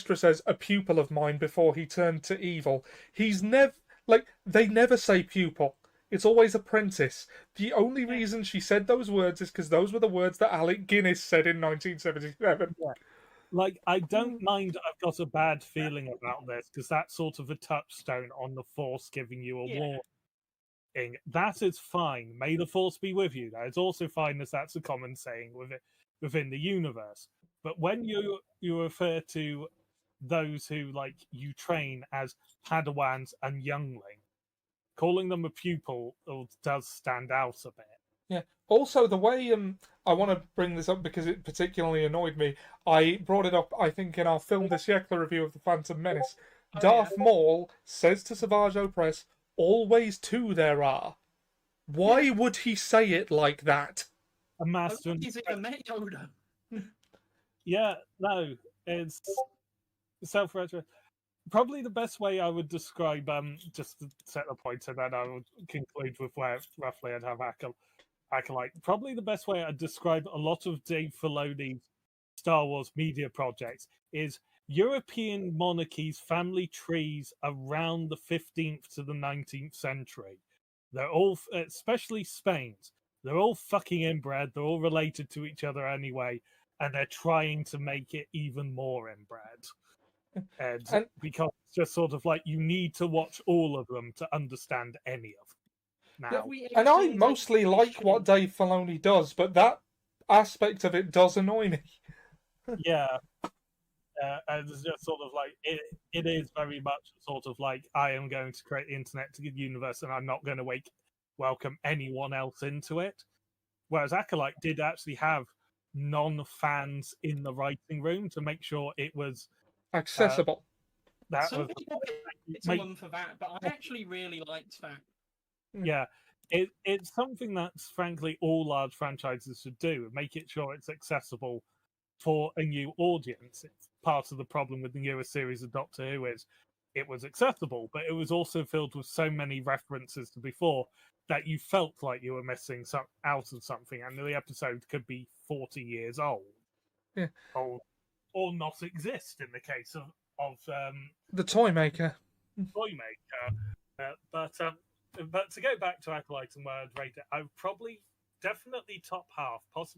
extra says a pupil of mine before he turned to evil. He's never they never say pupil. It's always apprentice. The only reason she said those words is because those were the words that Alec Guinness said in 1977. Yeah. Like, I don't mind I've got a bad feeling about this, because that's sort of a touchstone on the Force giving you a warning. That is fine. May the Force be with you. That is also fine, as that's a common saying within the universe. But when you refer to those who, like, you train as Padawans and youngling, calling them a pupil does stand out a bit. Yeah. Also, the way I want to bring this up because it particularly annoyed me. I brought it up, I think, in our film de siècle review of The Phantom Menace. Darth Maul says to Savage Opress, "Always two there are." Why would he say it like that? A master. He's even met Yoda. Yeah, no, it's self-referential. Probably the best way I would describe, just to set the point, so that I would conclude with where roughly I'd have Acolyte. Probably the best way I'd describe a lot of Dave Filoni's Star Wars media projects is European monarchies' family trees around the 15th to the 19th century. They're all, especially Spain's, they're all fucking inbred. They're all related to each other anyway, and they're trying to make it even more inbred. And because it's just sort of like you need to watch all of them to understand any of them. Now, and I mostly like what Dave Filoni does, but that aspect of it does annoy me. Yeah. And it's just sort of like, it is very much sort of like, I am going to create the internet to give universe, and I'm not going to welcome anyone else into it. Whereas Acolyte did actually have non-fans in the writing room to make sure it was accessible. Some people get someone for that, but I actually really liked that. Yeah, it's something that, frankly, all large franchises should do, make it sure it's accessible for a new audience. It's part of the problem with the newer series of Doctor Who is it was accessible, but it was also filled with so many references to before that you felt like you were missing out of something, and the episode could be 40 years old, or not exist in the case of the Toymaker. But to go back to Acolyte and where I'd rate it, I would probably definitely top half, possibly